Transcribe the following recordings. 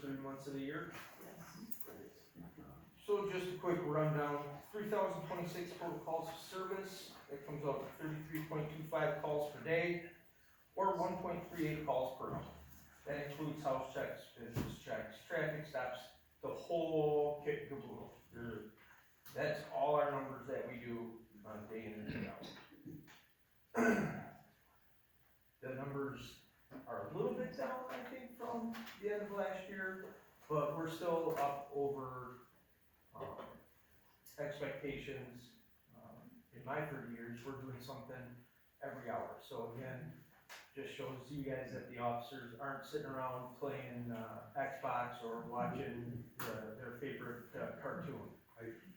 3 months of the year. Yes. So just a quick rundown, 3,026 total calls of service, that comes out to 33.25 calls per day, or 1.38 calls per hour. That includes house checks, business checks, traffic stops, the whole kit and caboodle. That's all our numbers that we do on day in and day out. The numbers are a little bit down, I think, from the end of last year, but we're still up over expectations. In my 30 years, we're doing something every hour. So again, just shows you guys that the officers aren't sitting around playing Xbox or watching their favorite cartoon.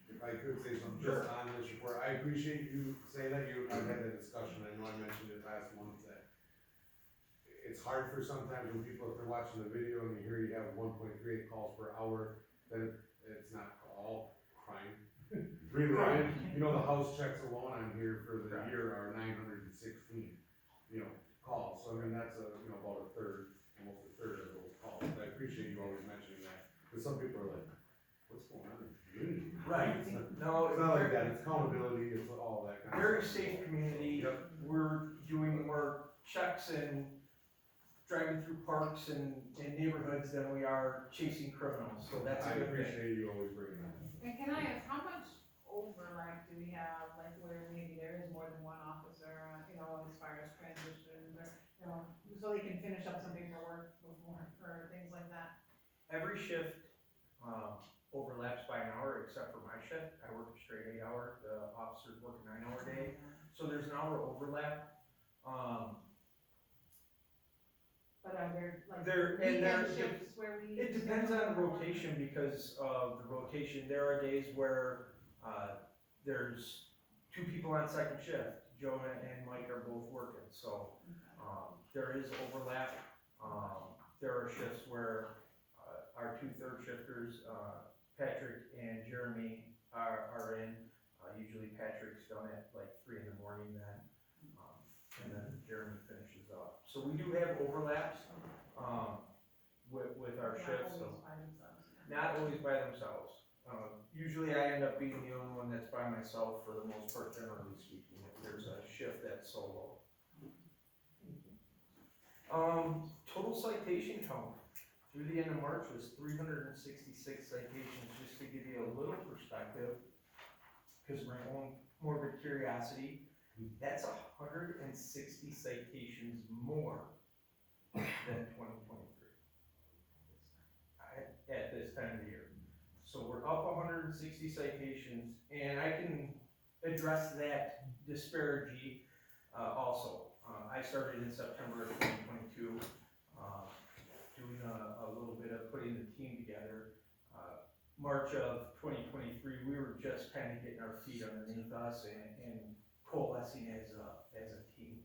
If I could say something just on this report, I appreciate you saying that, I've had that discussion, I know I mentioned it last month, that it's hard for sometimes when people, if they're watching the video and you hear you have 1.38 calls per hour, then it's not all crime related. You know, the house checks alone on here for the year are 916, calls, so I mean, that's about a third, almost a third of those calls. I appreciate you always mentioning that, because some people are like, what's going on in the community? Right. It's No, not like that, it's accountability, it's all that kind of very stuff. safe community. Yep. We're doing more checks and driving through parks and neighborhoods than we are chasing criminals, so that's a I good thing. appreciate you always bringing that up. And can I ask, how much overlap do we have, like where maybe there is more than one officer, as far as transitions or, so they can finish up some paperwork before, or things like that? Every shift overlaps by an hour except for my shift. I work a straight 8 hour, the officers work a 9 hour day, so there's an hour overlap. But are there like There- and weekend there- shifts where we? It depends on the rotation because of the rotation. There are days where there's 2 people on second shift. Jonah and Mike are both working, so there is overlap. There are shifts where our 2 third shifters, Patrick and Jeremy, are in. Usually Patrick's done at like 3 in the morning then, and then Jeremy finishes up. So we do have overlaps with our shifts. So. Not always by themselves. Not always by themselves. Usually I end up being the only one that's by myself for the most part, generally speaking, if there's a shift that's solo. Total citation count through the end of March was 366 citations, just to give you a little perspective, because my own morbid curiosity, that's 160 citations more than 2023 at this time of the year. So we're up 160 citations, and I can address that disparity also. I started in September of 2022, doing a little bit of putting the team together. March of 2023, we were just kind of getting our feet underneath us and coalescing as a team.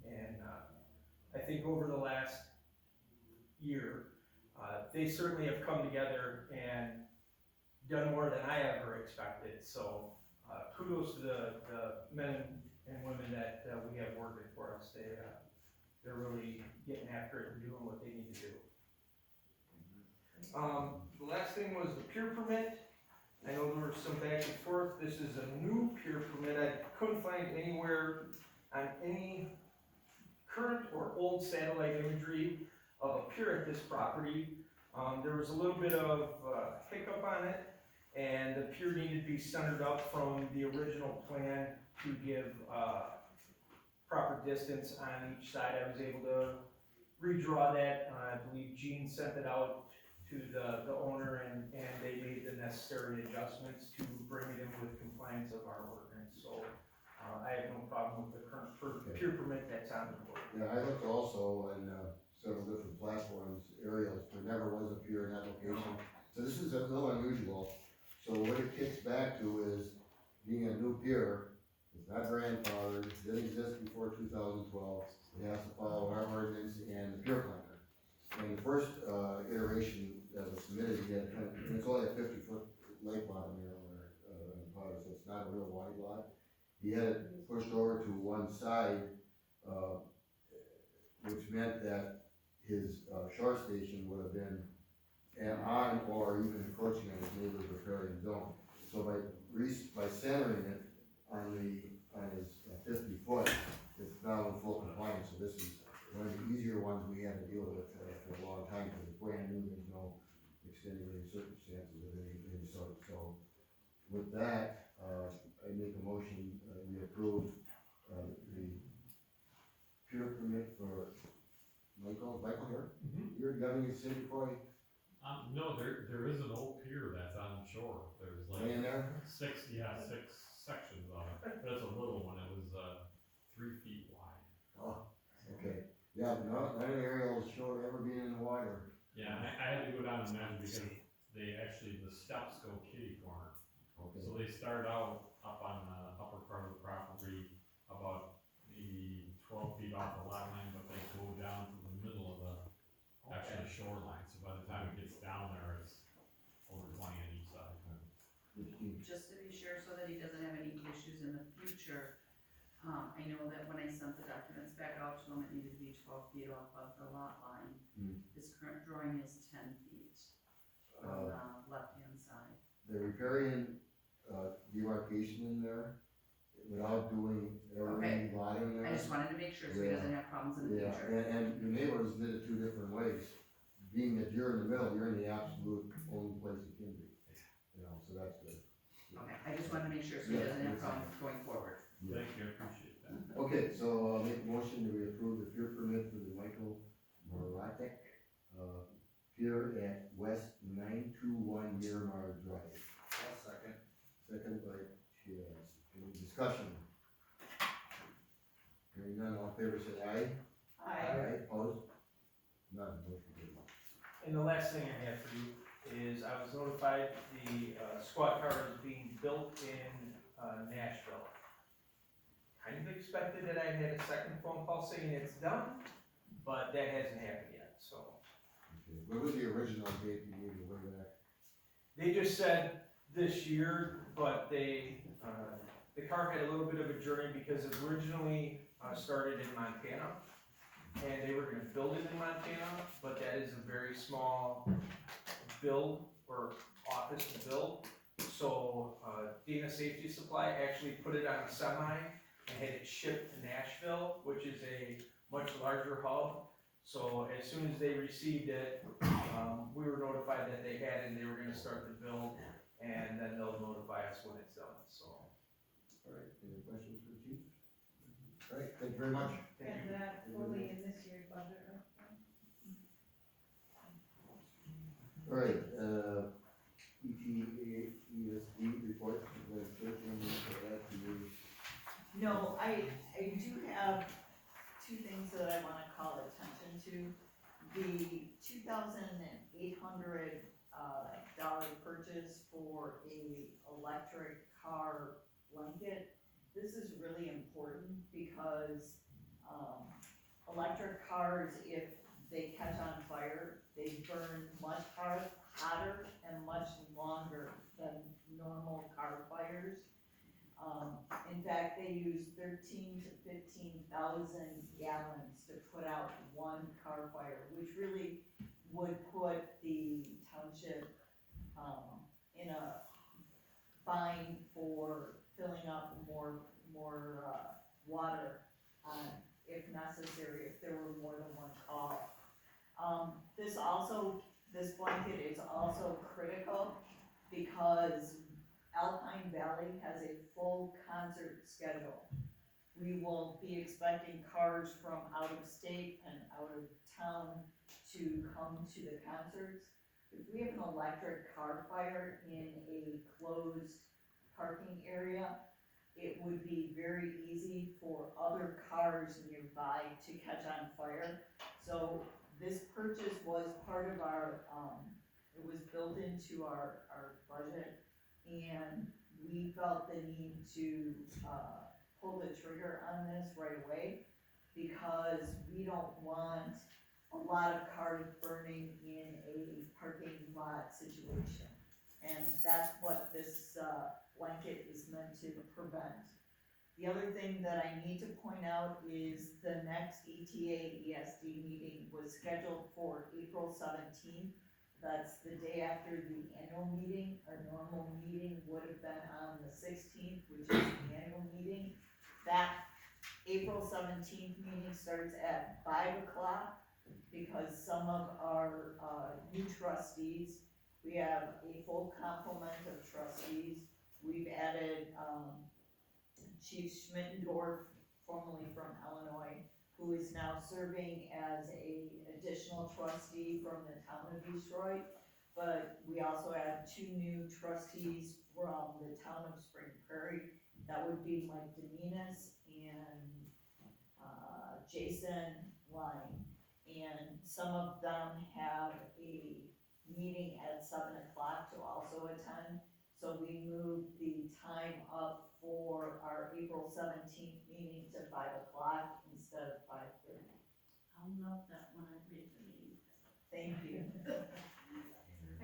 And I think over the last year, they certainly have come together and done more than I ever expected. So kudos to the men and women that we have working for us. They're really getting after it and doing what they need to do. The last thing was the peer permit. I know there was some back and forth. This is a new peer permit. I couldn't find anywhere on any current or old satellite imagery of a pier at this property. There was a little bit of hiccup on it, and the pier needed to be centered up from the original plan to give proper distance on each side. I was able to redraw that. I believe Gene sent it out to the owner, and they made the necessary adjustments to bring it in with compliance of our ordinance. So I have no problem with the current pier permit that's on the board. Yeah, I looked also in several different platforms, areas, there never was a pier in that location. So this is a little unusual. So what it kicks back to is being a new pier, it's not grandfathered, didn't exist before 2012. It has to follow our ordinance and the pier plan. And the first iteration that was submitted, it's only a 50-foot lake bottom here in Potter, so it's not a real wide lot. He had it pushed over to one side, which meant that his shore station would have been on or even encroaching on his neighbor's riparian zone. So by centering it on his 50 foot, it's now in full compliance, so this is one of the easier ones we had to deal with for a long time, because it's brand new, there's no extenuating circumstances of any sort. So with that, I make a motion, we approve the pier permit for Michael here? You're governing the city for you, No, there is an old pier that's on the shore, there's laying like there? six sections of it, but it's a little one, it was, 3 feet wide. Oh, okay, yeah, no, none of the aerials show it ever being in the water. Yeah, I had to go down and measure because the steps go kitty corner. Okay, So they start out up on the upper part of the property, about maybe 12 feet off the lot line, but they go down to the middle of the actual shoreline, so by the time it gets down there, it's over 20 on each side. 15. Just to be sure, so that he doesn't have any issues in the future, I know that when I sent the documents back out to him, it needed to be 12 feet off of the lot line. His current drawing is 10 feet on the left-hand side. The riparian, demarcation in there, without doing every lot in there. I just wanted to make sure so he doesn't have problems in the Yeah, future. and your neighbors did it two different ways. Being that you're in the middle, you're in the absolute only place it can be. You know, so that's good. Okay, I just wanted to make sure so he Yeah, doesn't have that's problems going forward. Thank you, I appreciate that. Okay, so I'll make a motion that we approve the pier permit for the Michael Moratek, pier at West 921 Miramar Drive. Second. Second by Chaz. Any discussion? Hearing none, all in favor say aye. Opposed? None, motion carried. And the last thing I have for you is I was notified the squad car is being built in Nashville. Kind of expected that I had a second phone call saying it's done, but that hasn't happened yet, so. Okay, what was the original date you gave me way back? They just said this year, but the car had a little bit of a journey because it originally started in Montana. And they were gonna build it in Montana, but that is a very small build or office to build. So, Dana Safety Supply actually put it on a semi and had it shipped to Nashville, which is a much larger hub. So as soon as they received it, we were notified that they had it and they were gonna start the build, and then they'll notify us when it's done, so. All right, any questions for the chief? All right, thank you very much. Thank And you. that fully in this year's budget, right? All right, ETAESD report, the third one for that to you. No, I do have two things that I wanna call attention to. The $2,800 dollar purchase for a electric car blanket. This is really important because, electric cars, if they catch on fire, they burn much hotter and much longer than normal car fires. In fact, they use 13 to 15,000 gallons to put out one car fire, which really would put the township, in a fine for filling up more water, if necessary, if there were more than one call. This blanket is also critical because Alpine Valley has a full concert schedule. We will be expecting cars from out of state and out of town to come to the concerts. If we have an electric car fire in a closed parking area, it would be very easy for other cars nearby to catch on fire. So this purchase was part of our, it was built into our budget, and we felt the need to, pull the trigger on this right away, because we don't want a lot of cars burning in a parking lot situation. And that's what this, blanket is meant to prevent. The other thing that I need to point out is the next ETA ESD meeting was scheduled for April 17th. that's the day after the annual meeting. Our normal meeting would have been on the 16th, which is the annual meeting. That April 17th meeting starts at 5 o'clock because some of our, new trustees, we have a full complement of trustees. We've added, Chief Schmittendorf, formerly from Illinois, who is now serving as a additional trustee from the town of Detroit. But we also have 2 new trustees from the town of Spring Prairie. That would be Mike Dominus and, Jason Line. And some of them have a meeting at 7 o'clock to also attend. So we moved the time up for our April 17th meeting to 5 o'clock instead of 5:30. I'll note that when I read the meeting. Thank you.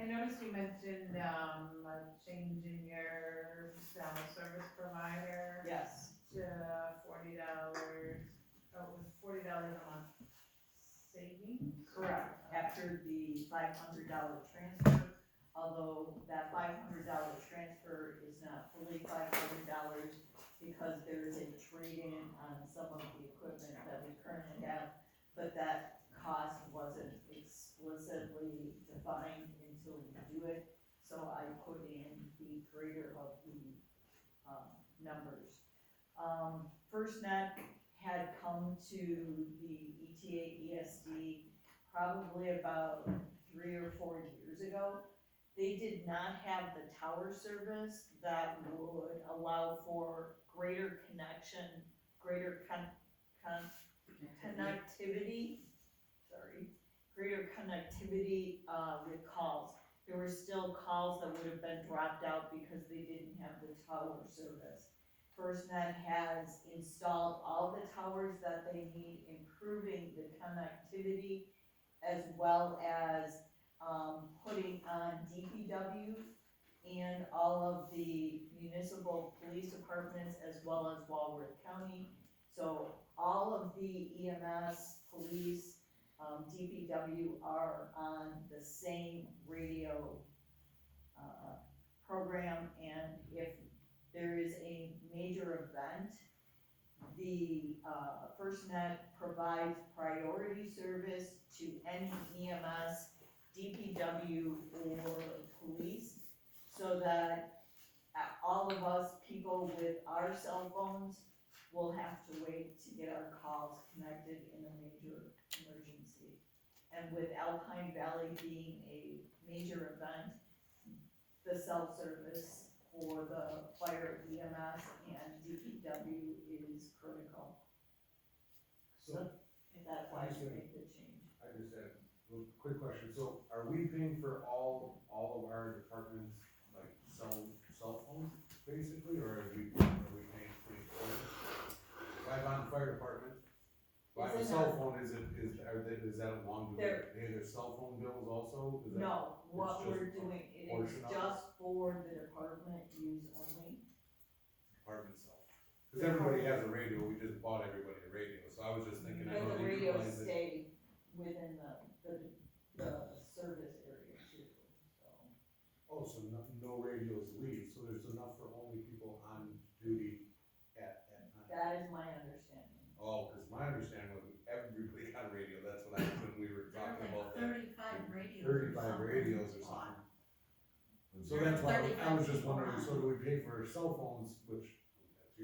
I noticed you mentioned, a change in your cell service provider Yes, to $40, oh, it was $40 a month savings? correct. After the $500 transfer, although that $500 transfer is not fully $500 because there is a trade-in on some of the equipment that we currently have, but that cost wasn't explicitly defined until we do it, so I put in the greater of the, numbers. FirstNet had come to the ETA ESD probably about 3 or 4 years ago. They did not have the tower service that would allow for greater connection, greater connectivity, greater connectivity, with calls. There were still calls that would have been dropped out because they didn't have the tower service. FirstNet has installed all the towers that they need, improving the connectivity as well as, putting on DPW and all of the municipal police departments as well as Walworth County. So all of the EMS, police, DPW are on the same radio, program, and if there is a major event, the, FirstNet provides priority service to any EMS, DPW, or police, so that all of us people with our cell phones will have to wait to get our calls connected in a major emergency. And with Alpine Valley being a major event, the cell service for the fire, EMS, and DPW is critical. So, That's why we made the change. I just had a quick question, so are we paying for all of our departments, like cell phones, basically, or are we paying for it? Like on the fire department, by the Is it cell not- phone, is that along, do There- they pay their cell phone bills also? Is that No, what it's we're just a doing, it is portion of it? just for the department use only. Department cell? Cause everybody has a radio, we just bought everybody a radio, so I was just thinking, I But know the they radios utilize it. stay within the service area too, so. Oh, so no radios leave, so there's enough for only people on duty at time? That is my understanding. Oh, cause my understanding was everybody got a radio, that's what when we were There are talking like about that. 35 radios. 35 radios or something. So that's why I was just wondering, so do we pay for cell phones, which, that's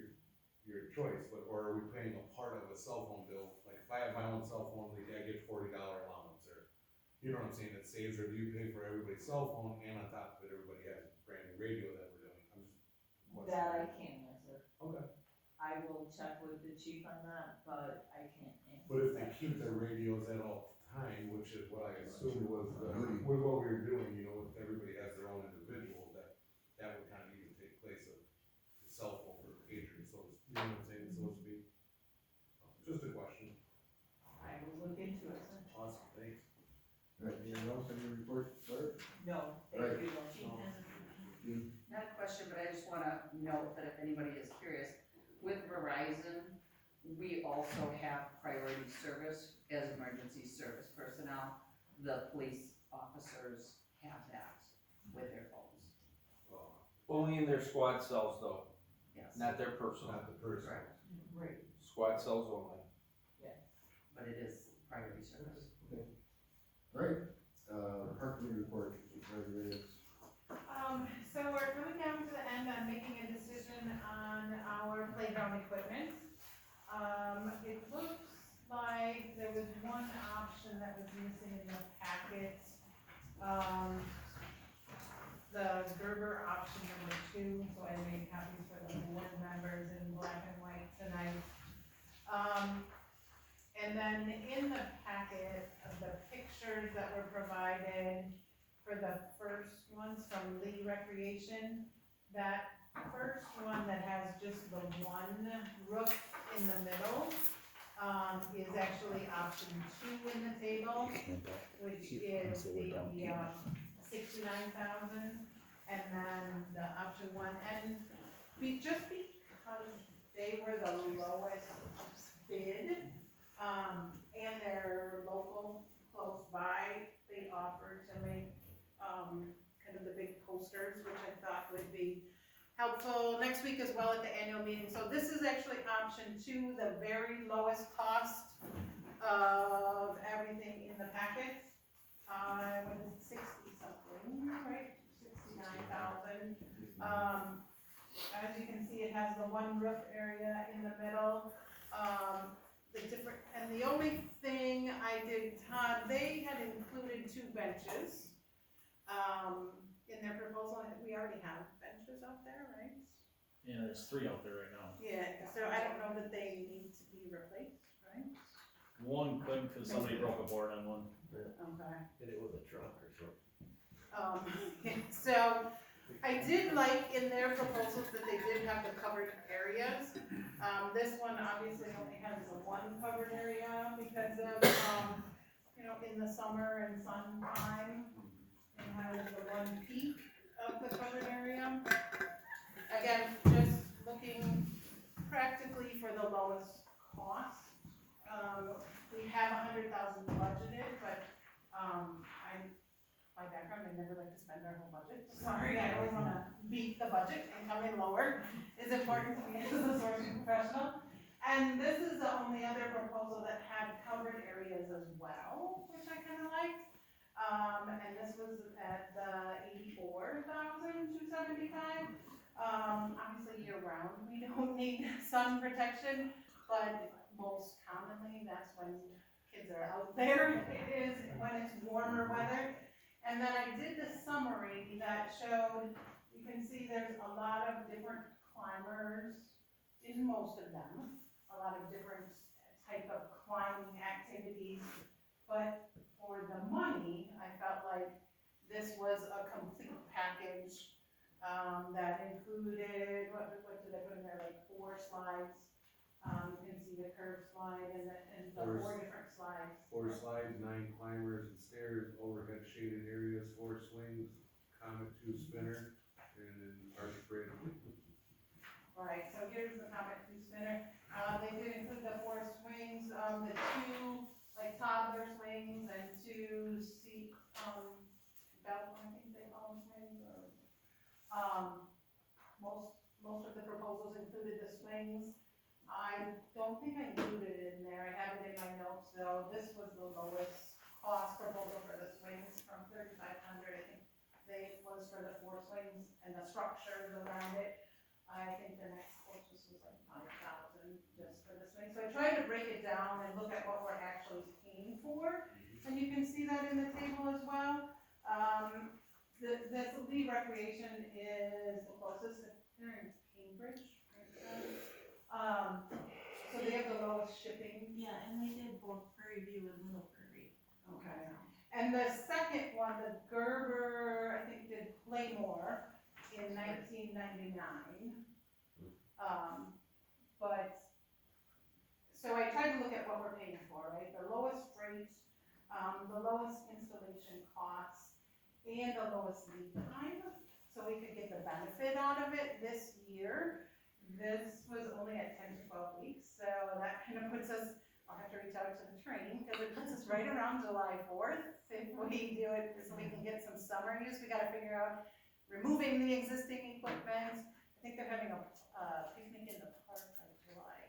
your choice, but, or are we paying a part of a cell phone bill? Like if I have my own cell phone, like I get $40 allowance, or, you know what I'm saying, it saves, or do you pay for everybody's cell phone and on top of it, everybody has a brand new radio that we're doing? I'm just That I questioning. can't answer. Okay, I will check with the chief on that, but I can't answer. but if they keep their radios at all time, which is what I assumed was, Duty. with what we were doing, you know, if everybody has their own individual, that would kind of even take place of the cell phone or pager, so, you know what I'm saying, so to speak. Just a question. I will look into it. Awesome, thanks. Right, anything else in your report, sir? No, Right. thank you. Chief has a- Dean? Not a question, but I just wanna note that if anybody is curious, with Verizon, we also have priority service as emergency service personnel. The police officers with their phones, Only in their squad cells though, yes. not their personal, Not the person. Correct, Right. squad cells only. but it is priority service. Alright, park committee report, Supervisor Reyes. So we're coming down to the end on making a decision on our playground equipment. It looks like there was one option that was missing in the packet. The Gerber option number 2, so I made copies for the board members in black and white tonight. And then in the packet of the pictures that were provided for the first ones from Lee Recreation, that first one that has just the one roof in the middle, is actually option 2 in the table, which is the, 69,000, and then the option 1, and just because they were the lowest bid, and they're local, close by, they offered to make, kind of the big posters, which I thought would be helpful next week as well at the annual meeting. So this is actually option 2, the very lowest cost of everything in the packet. What is it, 60 something, right? 69,000. As you can see, it has the one roof area in the middle. And the only thing I did, Todd, they had included 2 benches, in their proposal. We already have benches out there, right? Yeah, there's 3 out there right now. Yeah, so I don't know that they need to be replaced, right? One couldn't because somebody broke a board on one. Okay. Hit it with a truck or something. So I did like in their proposals that they did have the covered areas. This one obviously only has the one covered area because of, in the summer and sun time, it has the one peak of the covered area. Again, just looking practically for the lowest cost. We have 100,000 budgeted, but, my background, I never like to spend our whole budget. Sorry, I always wanna beat the budget and come in lower. It's important to me as a sourcing professional. And this is the only other proposal that had covered areas as well, which I kinda liked. And this was at the 84,275. Obviously year round, we don't need sun protection, but most commonly, that's when kids are out there. It is when it's warmer weather. And then I did the summary that showed, you can see there's a lot of different climbers in most of them, a lot of different type of climbing activities. But for the money, I felt like this was a complete package, that included, what did I put in there, like 4 slides. You can see the curve slide and the 4 different slides. 4 slides, 9 climbers and stairs, overhead shaded areas, 4 swings, Comet 2 spinner, and then arch bridge. Right, so here's the Comet 2 spinner. They did include the 4 swings, the 2 like toddler swings and 2 seat, belt, I think they call them swings, or, most of the proposals included the swings. I don't think I included it in there, I have it in my notes though. This was the lowest cost proposal for the swings from 3,500, I think they was for the 4 swings and the structures around it. I think the next closest was like 5,000 just for the swing. So I tried to break it down and look at what we're actually paying for, and you can see that in the table as well. This Lee Recreation is the closest, they're in Cambridge, right? So they have the lowest shipping. Yeah, and they did both Prairie View and Little Prairie. Okay. And the second one, the Gerber, I think did Playmore in 1999. But, so I tried to look at what we're paying for, right? The lowest rate, the lowest installation costs, and the lowest lead time, so we could get the benefit out of it this year. This was only at 10 to 12 weeks, so that kind of puts us I'll have to reach out to the training, because it puts us right around July 4th, if we do it, so we can get some summer use, we gotta figure out removing the existing equipment. I think they're having a picnic in the park on July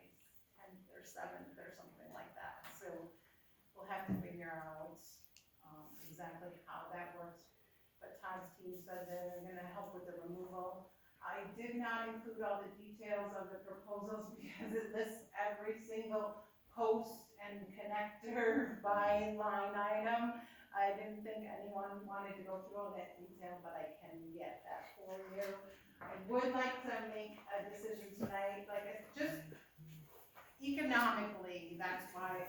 10th or 7th or something like that, so we'll have to figure out, exactly how that works. But Todd's team said they're gonna help with the removal. I did not include all the details of the proposals because it lists every single post and connector by line item. I didn't think anyone wanted to go through all that detail, but I can get that for you. I would like to make a decision tonight, like, it's just economically, that's why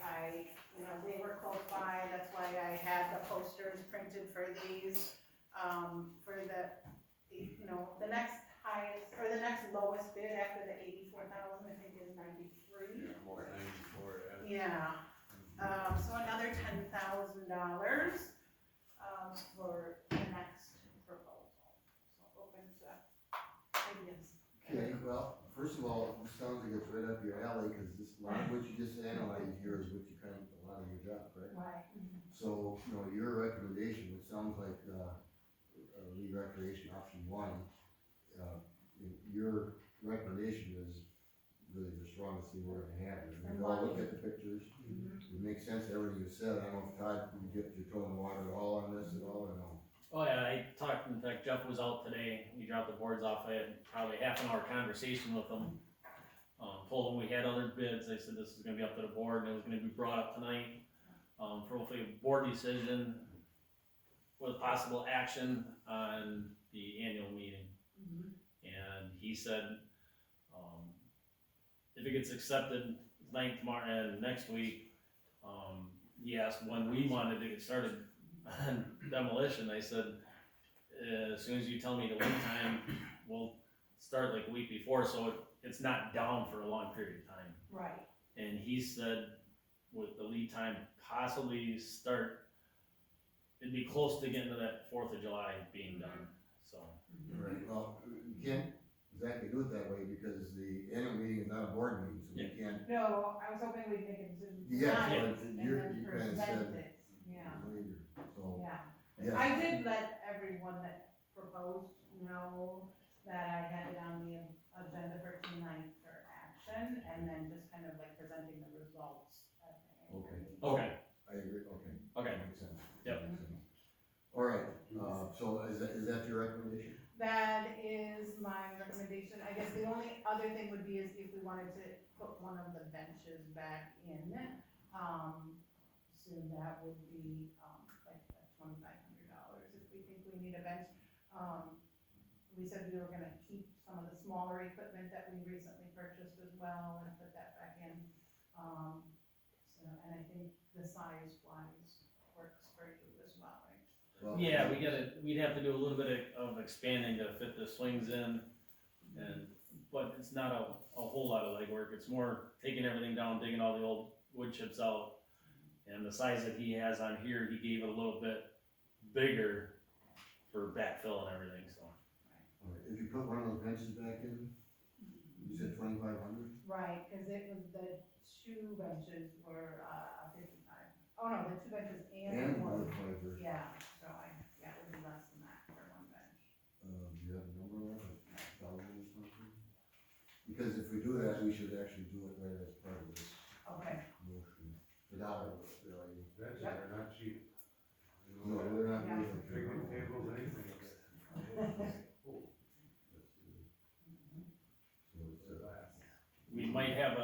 they were close by, that's why I had the posters printed for these, for the next highest, or the next lowest bid after the 84,000, I think is 93. Yeah, more 94, Yeah, so another $10,000, for the next proposal, so open to ideas. Okay, well, first of all, this sounds like it's right up your alley, cause this, a lot of what you just analyzed here is what you kind of, a lot of your job, correct? Right. So, your recommendation, it sounds like, Lee Recreation option one, your recommendation is really the strongest thing we're gonna have. And we all look at the pictures, it makes sense, everything you said, I don't know if Todd, you get your toe in the water at all on this at all, or no? Oh yeah, I talked, in fact, Jeff was out today, he dropped the boards off, I had probably half an hour conversation with him. Told him we had other bids, I said this is gonna be up to the board, and it was gonna be brought up tonight, for hopefully a board decision with possible action on the annual meeting. And he said, if it gets accepted tonight, tomorrow, and next week, he asked when we wanted to get started on demolition. I said, as soon as you tell me the lead time, we'll start like a week before, so it's not down for a long period of time. Right. And he said, with the lead time, possibly start, it'd be close to getting to that 4th of July being done, so. Right, well, you can't exactly do it that way, because the annual meeting is not a board meeting, so we can't. No, I was hoping we'd make a decision Yeah, tonight but and you're- then you kinda present said- it, yeah, Later, so, yeah. yeah. I did let everyone that proposed know that I had it on the agenda for tonight for action, and then just kind of like presenting the results at the annual Okay. meeting. Okay, I agree, okay. okay, That makes sense. Yep. That makes sense. All right, so is that your recommendation? That is my recommendation. I guess the only other thing would be is if we wanted to put one of the benches back in, so that would be, like $2,500 if we think we need a bench. We said we were gonna keep some of the smaller equipment that we recently purchased as well and put that back in. And I think the size wise works for you as well, right? Well, yeah, we'd have to do a little bit of expanding to fit the swings in, but it's not a whole lot of legwork, it's more taking everything down, digging all the old wood chips out. And the size that he has on here, he gave it a little bit bigger for backfill and everything, so. all right, if you put one of those benches back in, you said 2,500? Right, cause it was, the two benches were, 55. Oh no, the two benches and And one. another 500. Yeah, so it would be less than that for one bench. Do you have a number on it, like 1,000 or something? Because if we do that, we should actually do it right as part of this Okay, motion. The dollar value. Benches are not cheap. No, they're not. Yeah. really. Picnic tables, anything. So it's, We might have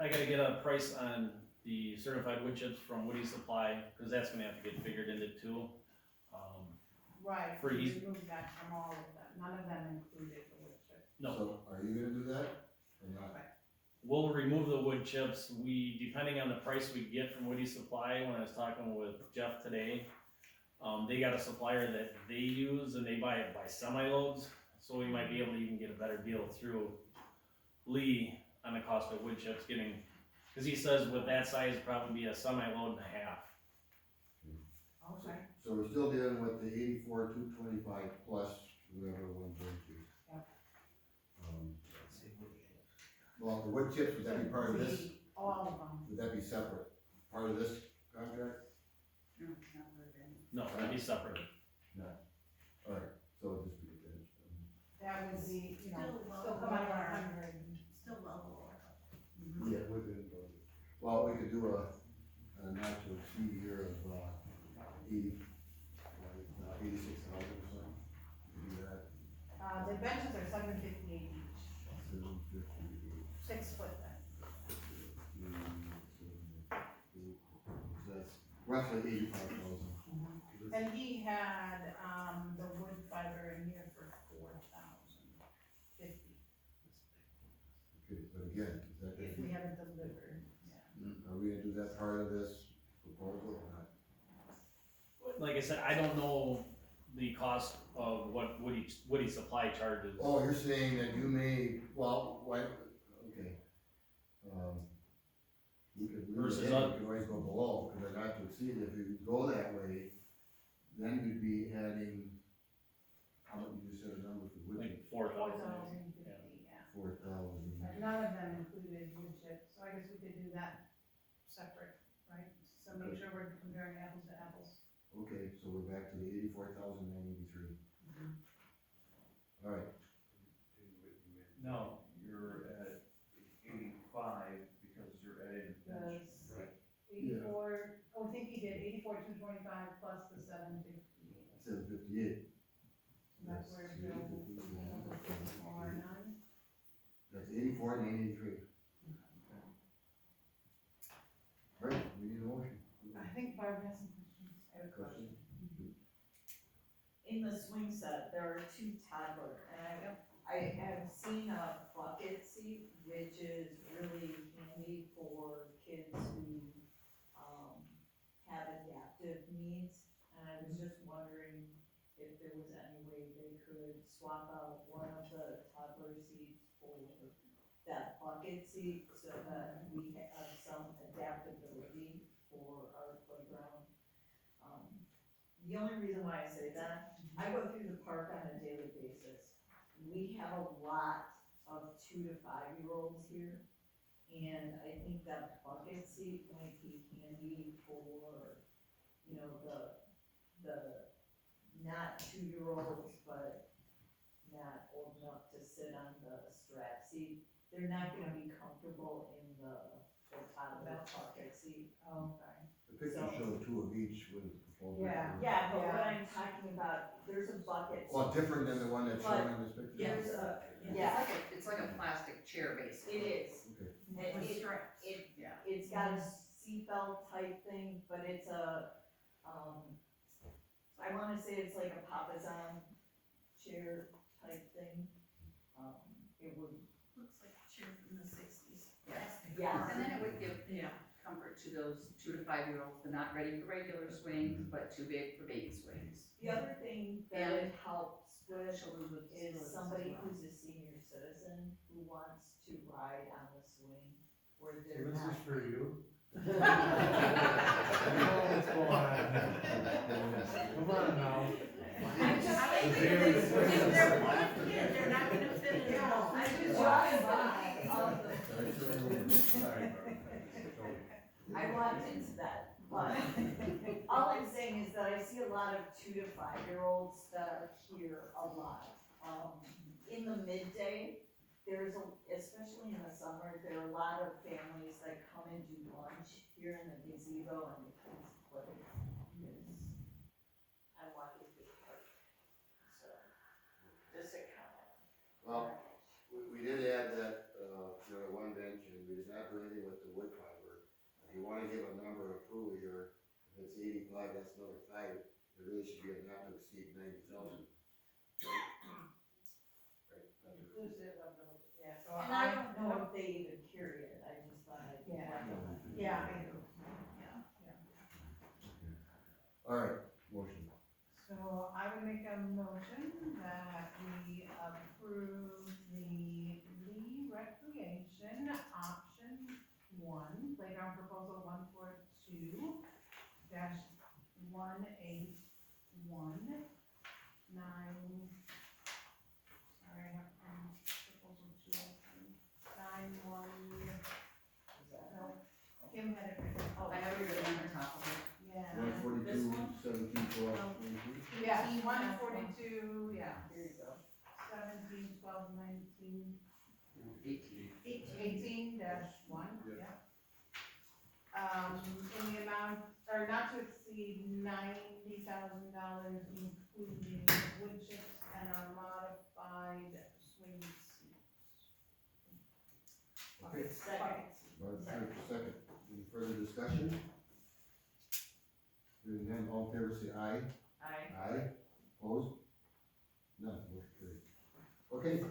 I gotta get a price on the certified wood chips from Woody Supply, cause that's gonna have to get figured into too. right, For we ease- removed that from all of them, none of them included the wood chip. No, So are you gonna do that or not? we'll remove the wood chips, depending on the price we get from Woody Supply, when I was talking with Jeff today, they got a supplier that they use and they buy it by semi-loads, so we might be able to even get a better deal through Lee on the cost of wood chips cause he says with that size, probably be a semi-load and a half. Okay, So we're still dealing with the 84, 225 plus whatever one benches. Yep. Well, the wood chips, would that be part of this all of them. Would that be separate, part of this contract? No, not for them. No, that'd be separate. Alright, so it'll just be that. That would be, you know, Still still come out of our 100. Still well below. Yeah, within budget. Well, we could do a not to exceed here of, 86,000 or something. We could do that, The benches are 758 each, 758. 6 foot then. So that's roughly 85,000. And he had, the wood fiber in here for 4,050, Okay, but again, is that if we gonna haven't delivered, yeah. be, are we gonna do that part of this proposal or not? Like I said, I don't know the cost of what Woody Supply charges. Oh, you're saying that you may, well, why, okay. We could, Versus we us. could always go below, cause they're not to exceed, if you go that way, then you'd be adding, how much, you just said a number for wood, Like 4,000. 4,050, Yeah. yeah. 4,000. But none of them included wood chips, so I guess we could do that separate, right? So make sure we're comparing apples to apples. Okay, so we're back to the 84,983. Alright, No, you're at 85 because you're adding the bench. The 84, oh, I think he did 84,225 plus the 750. 758. That's where we go. Or nine. That's 84,983. Alright, we need a motion. I think Barb has some questions. I have a question. In the swing set, there are 2 toddler, and I have seen a bucket seat, which is really handy for kids who, have adaptive needs. And I was just wondering if there was any way they could swap out one of the toddler seats for that bucket seat, so that we have some adaptability for our playground. The only reason why I say that, I go through the park on a daily basis. We have a lot of 2 to 5-year-olds here, and I think that bucket seat might be handy for, you know, the not 2-year-olds, but not old enough to sit on the strap seat. They're not gonna be comfortable in the toddler bucket seat. Oh, okay. The picture showed 2 of each with the proposal. Yeah. Yeah, but what I'm talking about, there's a bucket. Well, different than the one that's shown in this picture? There's a, It's yeah, like it's like a plastic chair basically. it is. Okay. And With it, straps. it, Yeah. it's got a seatbelt type thing, but it's a, I wanna say it's like a Papazon chair type thing. It would, Looks like a chair from the 60s. yeah, And then it would give comfort to those 2 to 5-year-olds, they're not ready for regular swings, but too big for baby swings. the other thing that it helps with Children with is disabilities as somebody well. who's a senior citizen who wants to ride on the swing, where So they're this not. is for you. Come What's going on? Come on now. I'm just thinking if they're one kid, they're not gonna fit in. Yeah, I'm I'm just driving driving by. by. Sorry, I walked into that, but all I'm saying is that I see a lot of 2 to 5-year-olds that are here a lot. In the midday, there's especially in the summer, there are a lot of families that come and do lunch here in the gazebo and the kids play. Because I walk through the park, so, just a comment. Well, we did add that, one bench, and we did not do anything with the wood fiber. If you wanna give a number of approval here, if it's 85, that's another 5, there really should be a not to exceed 90,000. Right, not to exceed. Inclusive of those, yeah, so And I don't know if they even carry it, I just thought I'd. Yeah. recommend. Yeah, I do. Alright, motion. So I would make a motion that we approve the Lee Recreation Option 1, playground proposal 142-181, sorry, I have proposal 2, 91, Is that- no, Yes, 18 one dash 42, yeah, Here you go. 17, 12, 19, 18. 18 dash 1, Yeah. yeah. In the amount, or not to exceed $90,000, including wood chips and a modified swing seat. Okay, Second. Second, any further discussion? Hearing none, all in favor say aye. Aye. Aye, opposed? None, motion carried. Okay,